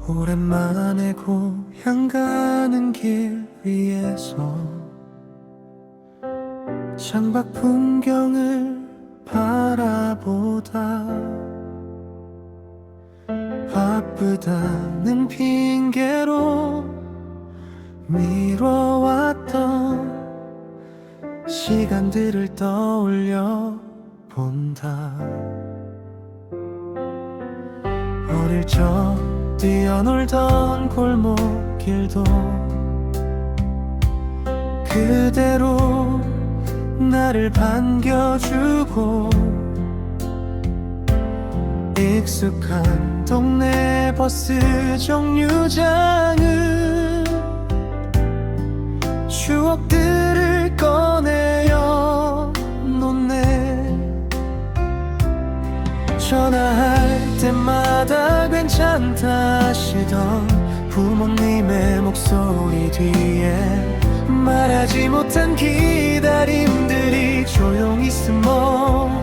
오랜만에 고향 가는 길 위에서 창밖 풍경을 바라보다 바쁘다는 핑계로 미뤄왔던 시간들을 떠올려 본다. 어릴 적 뛰어놀던 골목길도 그대로 나를 반겨주고 익숙한 동네 버스 정류장은 추억들을 꺼내어 놓네. 전화할 때마다 괜찮다 하시던 부모님의 목소리 뒤에 말하지 못한 기다림들이 조용히 숨어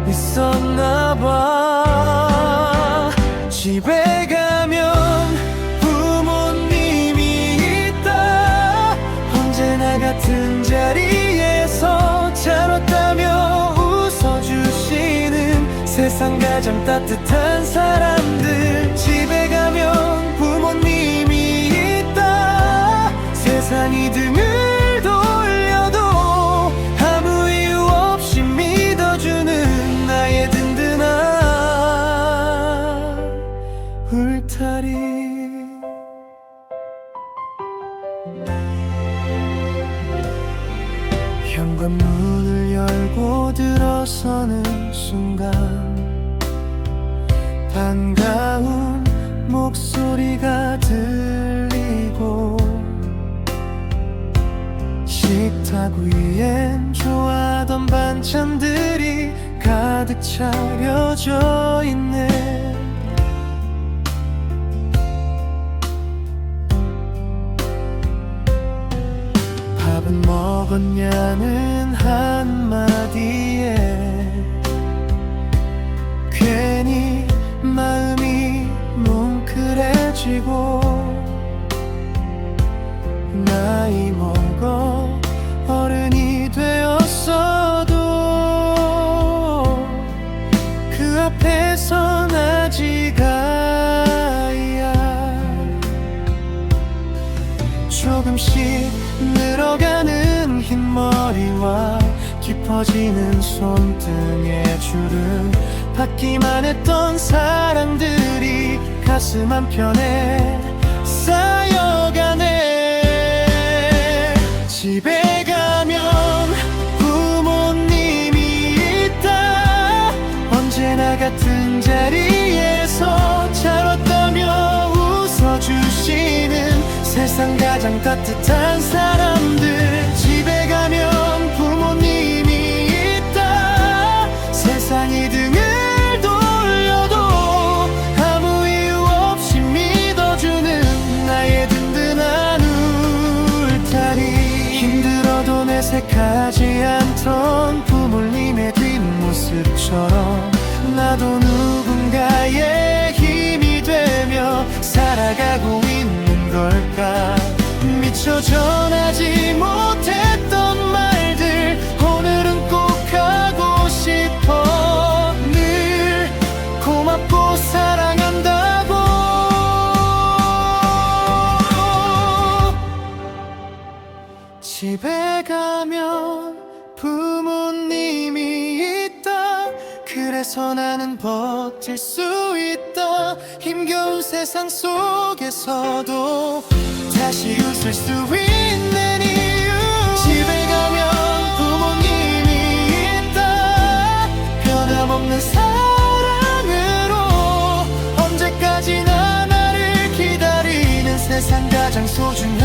있었나 봐. 집에 가면 부모님이 있다. 언제나 같은 자리에서 잘 왔다며 웃어주시는 세상 가장 따뜻한 사람들. 집에 가면 부모님이 있다. 세상이 등을 돌려도 아무 이유 없이 믿어주는 나의 든든한 울타리. 현관문을 열고 들어서는 순간 반가운 목소리가 들리고 식탁 위엔 좋아하던 반찬들이 가득 차려져 있네. 밥은 먹었냐는 한마디에 괜히 마음이 뭉클해지고 나이 먹어 어른이 되었어도 그 앞에선 아직 아이야. 조금씩 늘어가는 흰머리와 깊어지는 손등의 주름, 받기만 했던 사랑들이 가슴 한편에 쌓여가네. 집에 가면 부모님이 있다. 언제나 같은 자리에서 잘 왔다며 웃어주시는 세상 가장 따뜻한 사람들. 집에 가면 부모님이 있다. 세상이 등을 돌려도 아무 이유 없이 믿어주는 나의 든든한 울타리. 힘들어도 내색하지 않던 부모님의 뒷모습처럼 나도 누군가의 힘이 되며 살아가고 있는 걸까. 미처 전하지 못했던 말들 오늘은 꼭 하고 싶어. 늘 고맙고 사랑한다고. 집에 가면 부모님이 있다. 그래서 나는 버틸 수 있다. 힘겨운 세상 속에서도 다시 웃을 수 있는 이유. 집에 가면 부모님이 있다. 변함없는 사랑으로 언제까지나 나를 기다리는 세상 가장 소중한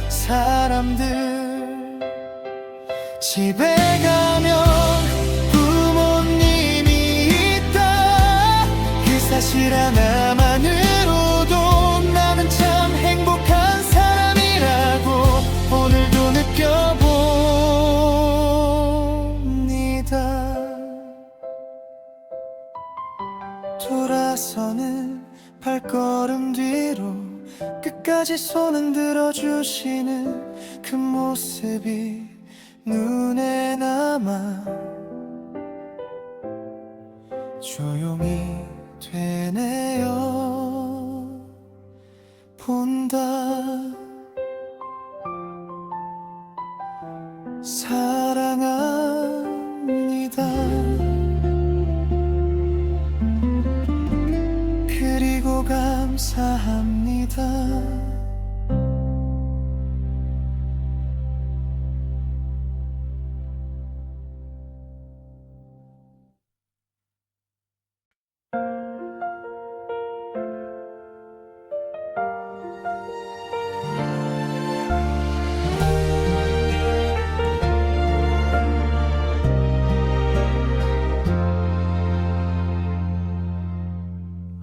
사람들. 집에 가면 부모님이 있다. 그 사실 하나만으로도 나는 참 행복한 사람이라고 오늘도 느껴보. 끝까지 손 흔들어 주시는 그 모습이 눈에 남아 조용히 되뇌어 본다. 사랑합니다. 그리고 감사합니다.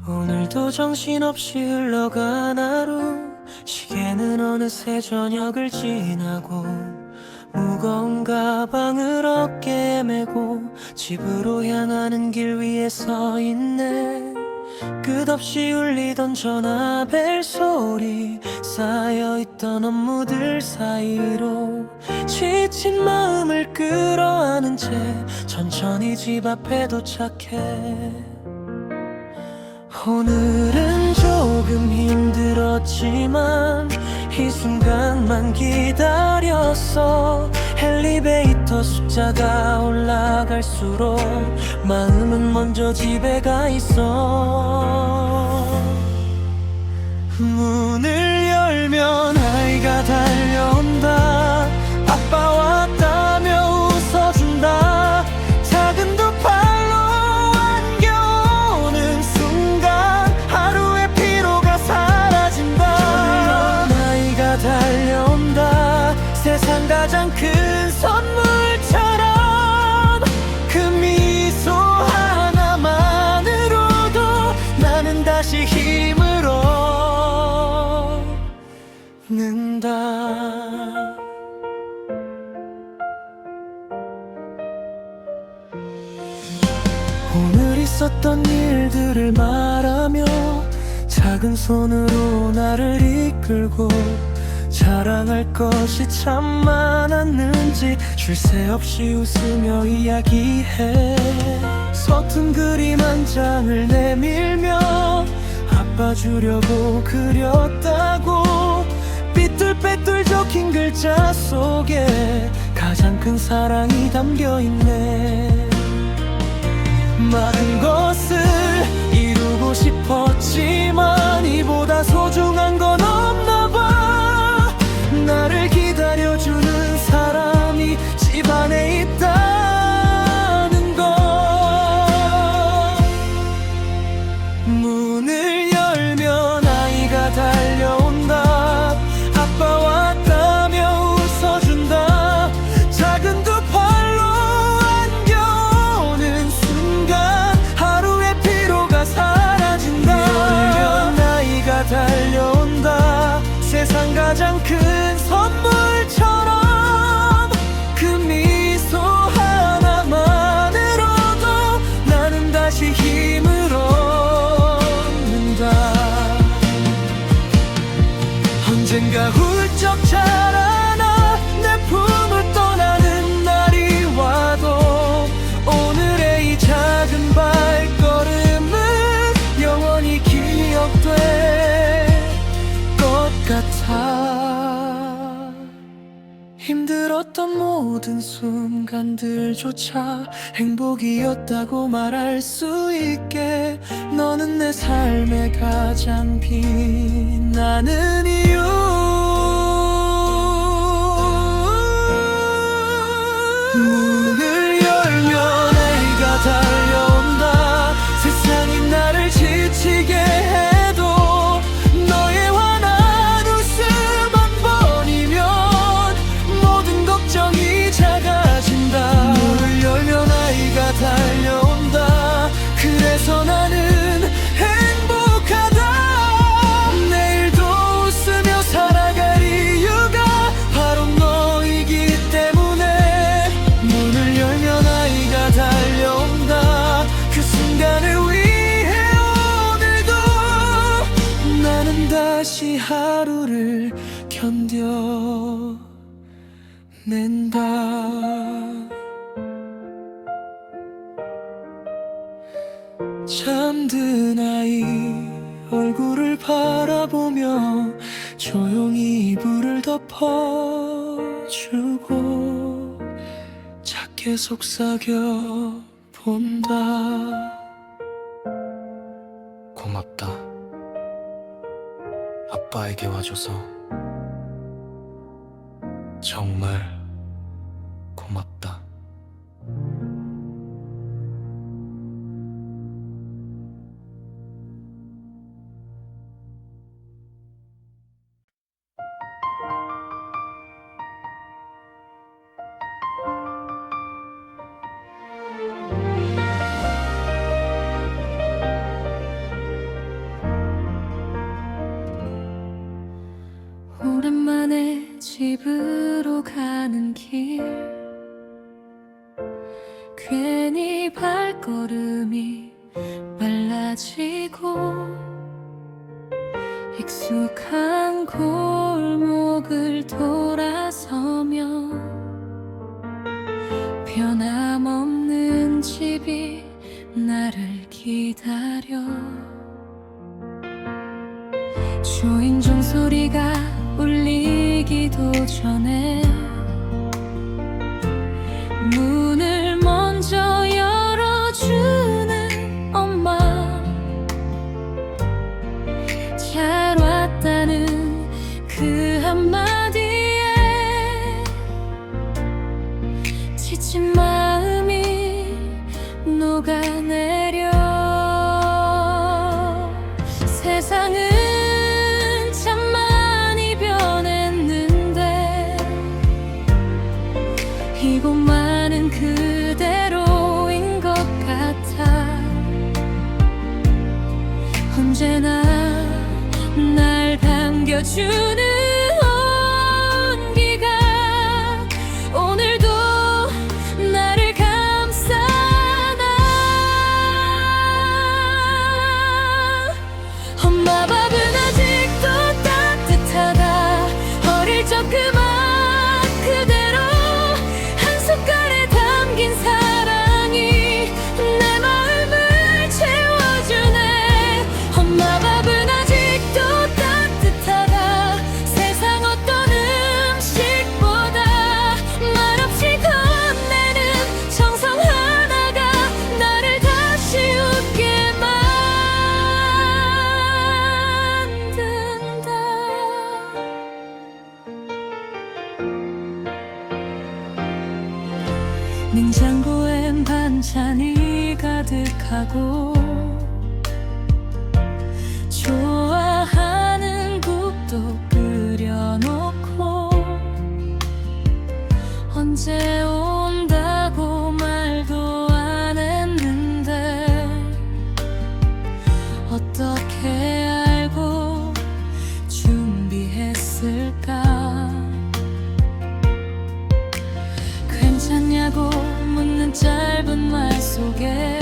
오늘도 정신없이 흘러간 하루, 시계는 어느새 저녁을 지나고 무거운 가방을 어깨에 메고 집으로 향하는 길 위에 서 있네. 끝없이 울리던 전화벨 소리, 쌓여있던 업무들 사이로 지친 마음을 끌어안은 채 천천히 집 앞에 도착해. 오늘은 조금 힘들었지만 이 순간만 기다렸어. 엘리베이터 숫자가 올라갈수록 마음은 먼저 집에 가 있어. 문을 열면 아이가 달려온다. 아빠 왔다며 웃어준다. 작은 두 팔로 안겨오는 순간 하루의 피로가 사라진다. 아이가 달려온다. 세상 가장 큰 선물처럼 그 미소 하나만으로도 나는 다시 힘을 얻는다. 오늘 있었던 일들을 말하며 작은 손으로 나를 이끌고 자랑할 것이 참 많았는지 쉴 새 없이 웃으며 이야기해. 서툰 그림 한 장을 내밀며 아빠 주려고 그렸다고. 삐뚤빼뚤 적힌 글자 속에 가장 큰 사랑이 담겨있네. 많은 것을 이루고 싶었지만 이보다 소중한 건 없나 봐. 나를 기다려주는 사람이 집안에 있다는 것. 문을 열면 아이가 달려온다. 아빠 왔다며 웃어준다. 작은 두 팔로 안겨오는 순간 하루의 피로가 사라진다. 열면 아이가 달려온다. 세상 가장 큰 선물처럼 그 미소 하나만으로도 나는 다시 힘을 얻는다. 언젠가 훌쩍 자라나 내 품을 떠나는 날이 와도 오늘의 이 작은 발걸음은 영원히 기억될 것 같아. 힘들었던 모든 순간들조차 행복이었다고 말할 수 있게 너는 내 삶의 가장 빛나는 이유. 문을 열면 아이가 달려온다. 세상이 나를 지치게 해도 너의 환한 웃음 한 번이면 모든 걱정이 작아진다. 문을 열면 아이가 달려온다. 그래서 나는 행복하다. 내일도 웃으며 다시 하루를 견뎌낸다. 잠든 아이 얼굴을 바라보며 조용히 이불을 덮어주고 작게 속삭여 본다. 고맙다. 아빠에게 와줘서 정말 고맙다. 오랜만에 집으로 가는 길, 괜히 발걸음이 빨라지고 익숙한 골목을 돌아서며 변함없는 집이 나를 기다려. 주인 종소리가 울리기도 전에 문을 먼저 열어주는 엄마, 잘 왔다는 그 한마디에 지친 마음이 녹아내려. 세상은 참 많이 변했는데 이곳만은 그대로인 것 같아. 언제나 날 반겨주는 온기가 오늘도 나를 감싸나. 엄마 밥은 아직도 따뜻하다. 어릴 적 그 맛 그대로 한 숟갈에 담긴 사랑이 내 마음을 채워주네. 엄마 밥은 아직도 따뜻하다. 세상 어떤 음식보다 말없이 건네는 정성 하나가 나를 다시 웃게 만든다. 냉장고엔 반찬이 가득하고 좋아하는 국도 끓여놓고 언제 온다고 말도 안 했는데 어떻게 알고 준비했을까. 괜찮냐고 묻는 짧은 말 속에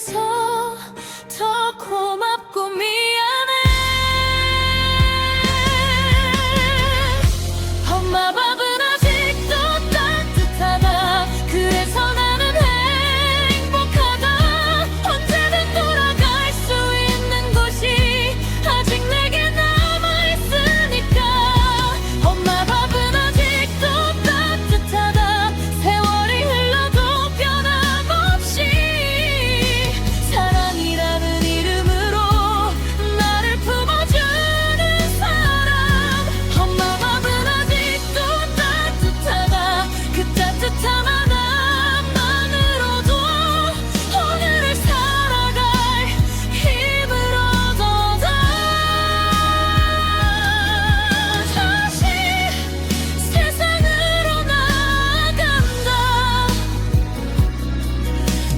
그래서 더 고맙고 미안해. 엄마 밥은 아직도 따뜻하다. 그래서 나는 행복하다. 언제든 돌아갈 수 있는 곳이 아직 내게 남아있으니까. 엄마 밥은 아직도 따뜻하다. 세월이 흘러도 변함없이 사랑이라는 이름으로 나를 품어주는 사람. 엄마 밥은 아직도 따뜻하다. 그 따뜻함 하나만으로도 오늘을 살아갈 힘을 얻어다. 다시 세상으로 나간다.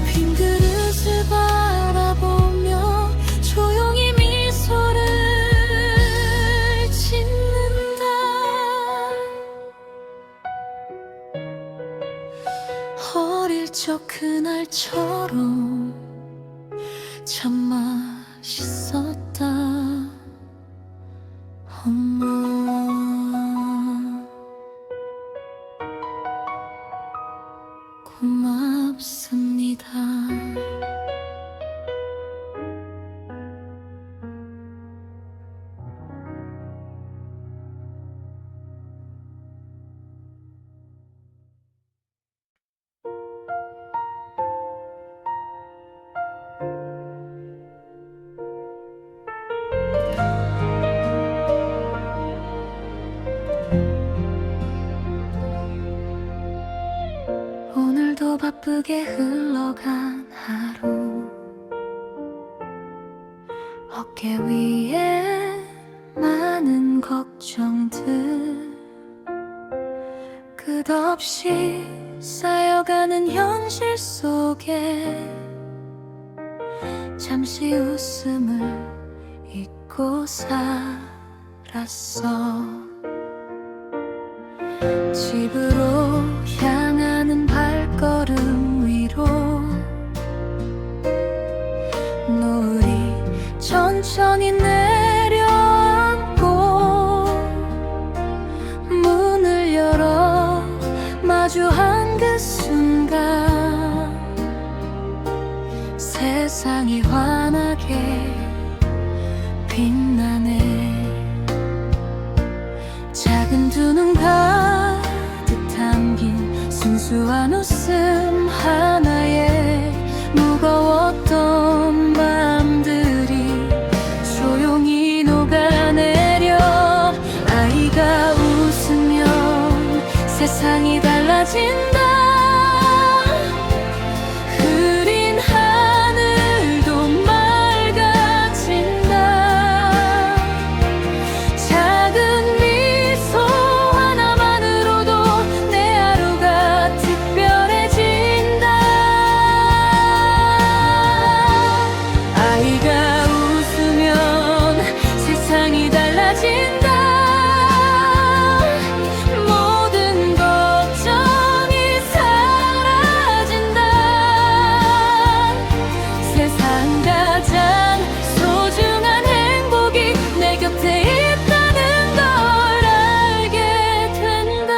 빈 그릇을 바라보며 조용히 미소를 짓는다. 어릴 적 그날처럼 참 맛있었다. 엄마 고맙습니다. 오늘도 바쁘게 흘러간 하루. 어깨 위에 많은 걱정들 끝없이 쌓여가는 현실 속에 잠시 웃음을 잊고 살았어. 집으로 향하는 발걸음 위로 노을이 천천히 내려앉고 문을 열어 마주한 그 순간 세상이 환하게 빛나네. 작은 두 눈 가득 담긴 순수한 웃음 하나에 무거웠던 마음들이 조용히 녹아내려. 아이가 웃으면 세상이 달라진다. 흐린 하늘도 맑아진다. 작은 미소 하나만으로도 내 하루가 특별해진다. 아이가 웃으면 세상이 달라진다. 모든 걱정이 사라진다. 세상 가장 소중한 행복이 내 곁에 있다는 걸 알게 된다.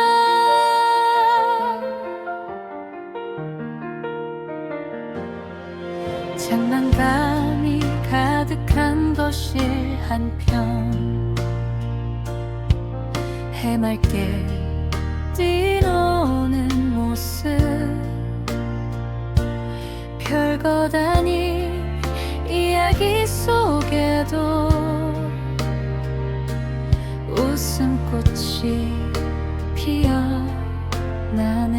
장난감이 가득한 거실 한편 해맑게 뛰노는 모습. 별것 아닌 이야기 속에도 웃음꽃이 피어나네.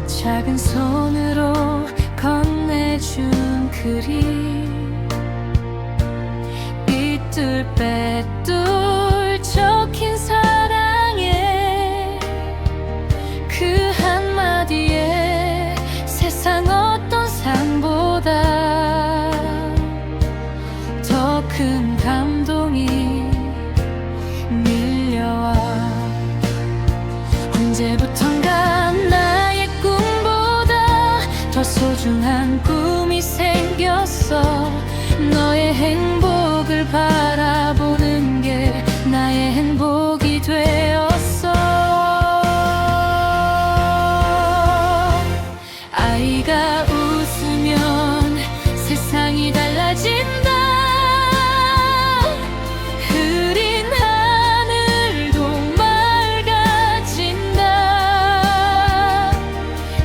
작은 손으로 건네준 그림 삐뚤빼뚤 적힌 사랑에 그 한마디에 세상 어떤 상보다 더 큰 감동이 밀려와. 언제부턴가 나의 꿈보다 더 소중한 꿈이 생겼어. 너의 행복을 바라보는 게 나의 행복이 되었어. 아이가 웃으면 세상이 달라진다. 흐린 하늘도 맑아진다.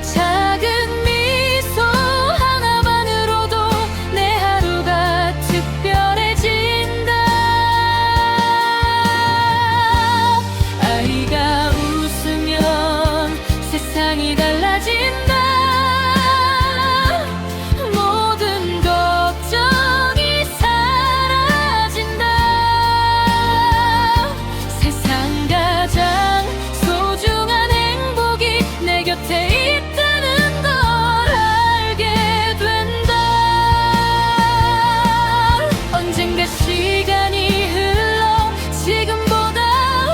작은 미소 하나만으로도 내 하루가 특별해진다. 아이가 웃으면 세상이 달라진다. 모든 걱정이 사라진다. 세상 가장 소중한 행복이 내 곁에 있다는 걸 알게 된다. 언젠가 시간이 흘러 지금보다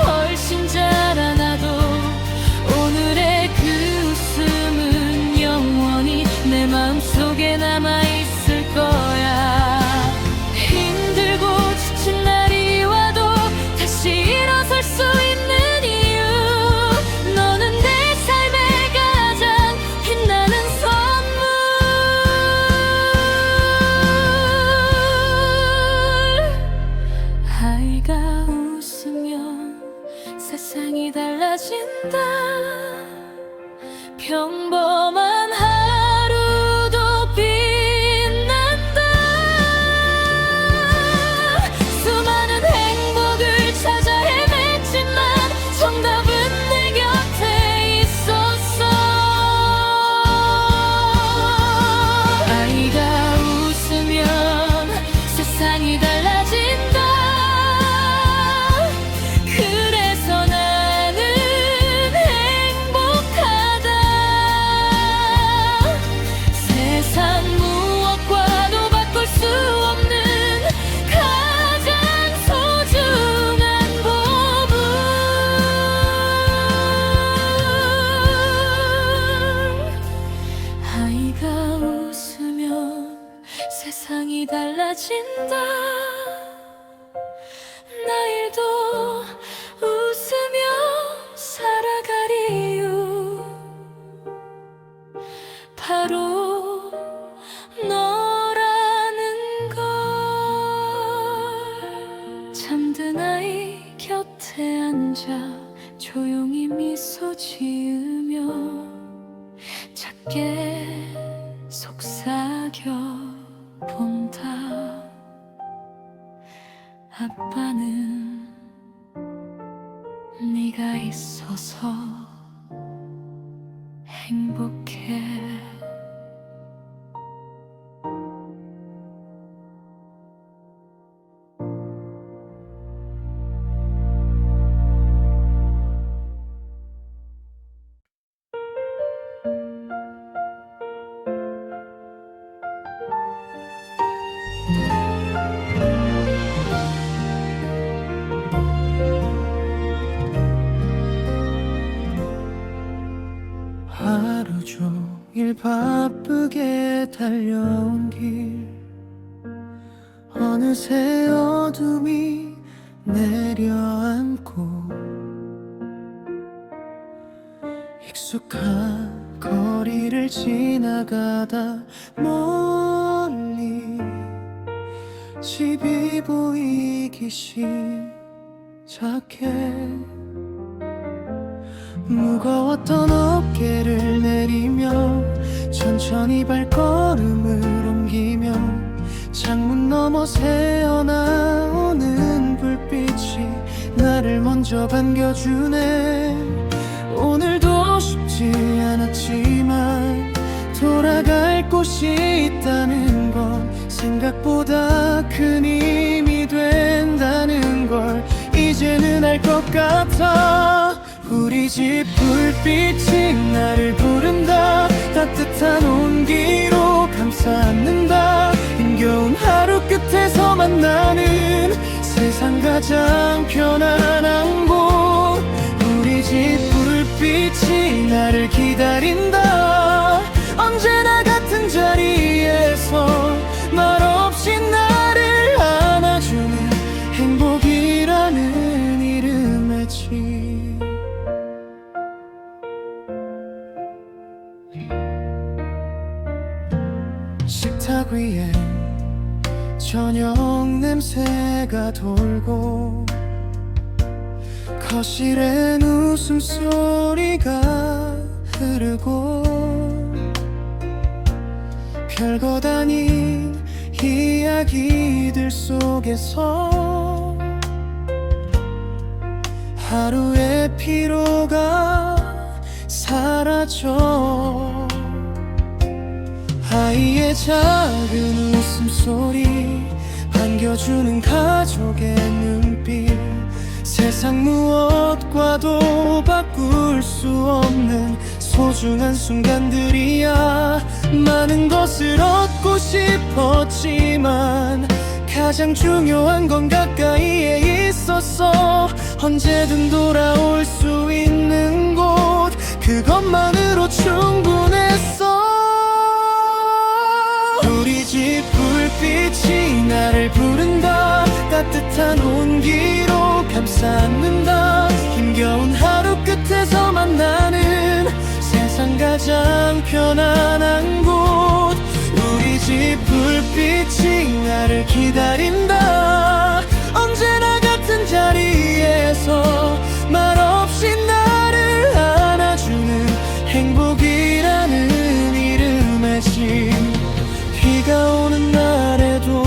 훨씬 자라나도 오늘의 그 웃음은 영원히 내 마음속에 남아있을 거야. 힘들고 지친 날이 와도 다시 일어설 수 있는 이유, 너는 내 삶의 가장 빛나는 선물. 아이가 웃으면 세상이 달라진다. 평범한 하루도 빛난다. 수많은 행복을 찾아 헤맸지만 정답은 내 곁에 있었어. 아이가 웃으면 세상이 달라진다. 그래서 나는 행복하다. 세상 무엇과도 바꿀 수 없는 가장 소중한 보물. 아이가 웃으면 세상이 달라진다. 나일도 웃으며 살아갈 이유, 바로 너라는 걸. 잠든 아이 곁에 앉아 조용히 미소 지으며 작게 속삭여 본다. 아빠는 네가 있어서 행복해. 하루 종일 바쁘게 달려온 길, 어느새 어둠이 내려앉고 익숙한 거리를 지나가다 멀리 집이 보이기 시작해. 무거웠던 어깨를 내리며 천천히 발걸음을 옮기며 창문 너머 새어나오는 불빛이 나를 먼저 반겨주네. 오늘도 쉽지 않았지만 돌아갈 곳이 있다는 건 생각보다 큰 힘이 된다는 걸 이제는 알 것 같아. 우리 집 불빛이 나를 부른다. 따뜻한 온기로 감싸 안는다. 힘겨운 하루 끝에서 만나는 세상 가장 편안한 곳. 우리 집 불빛이 나를 기다린다. 언제나 같은 식탁 위에 저녁 냄새가 돌고 거실엔 웃음소리가 흐르고 별것 아닌 이야기들 속에서 하루의 피로가 사라져. 아이의 작은 웃음소리, 반겨주는 가족의 눈빛, 세상 무엇과도 바꿀 수 없는 소중한 순간들이야. 많은 것을 얻고 싶었지만 가장 중요한 건 가까이에 있었어. 언제든 돌아올 수 있는 곳, 그것만으로 충분했어. 우리 집 불빛이 나를 부른다. 따뜻한 온기로 감싸는다. 힘겨운 하루 끝에서 만나는 세상 가장 편안한 곳. 우리 집 불빛이 나를 기다린다. 언제나 같은 자리에서 말없이 나를 안아주는 행복이라는 이름의 집. 비가 오는 날에도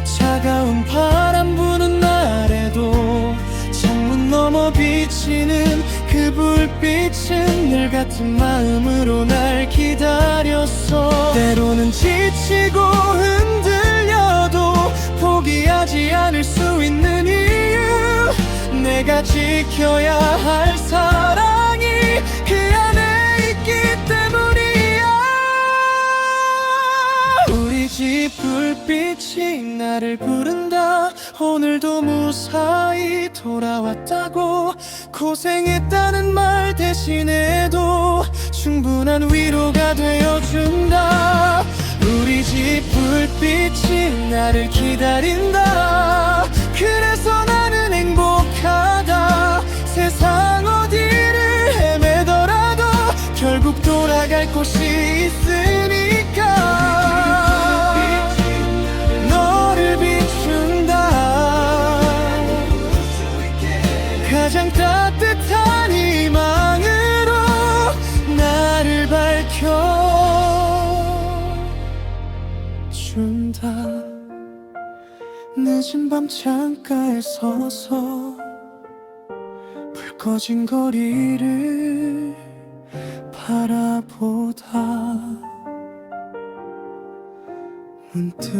차가운 바람 부는 날에도 창문 너머 비치는 그 불빛은 늘 같은 마음으로 날 기다렸어. 때로는 지치고 흔들려도 포기하지 않을 수 있는 이유, 내가 지켜야 할 사랑이 그 안에 있기 때문이야. 우리 집 불빛이 나를 부른다. 오늘도 무사히 돌아왔다고, 고생했다는 말 대신에도 충분한 위로가 되어준다. 우리 집 불빛이 나를 기다린다. 그래서 나는 행복하다. 세상 어디를 헤매더라도 결국 돌아갈 곳이 있으니까. 너를 비춘다. 가장 따뜻한 희망으로 나를 밝혀준다. 늦은 밤 창가에 서서 불 꺼진 거리를 바라보다 문득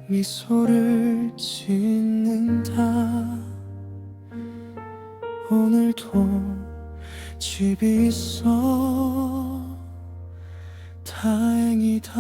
미소를 짓는다. 오늘도 집이 있어 다행이다.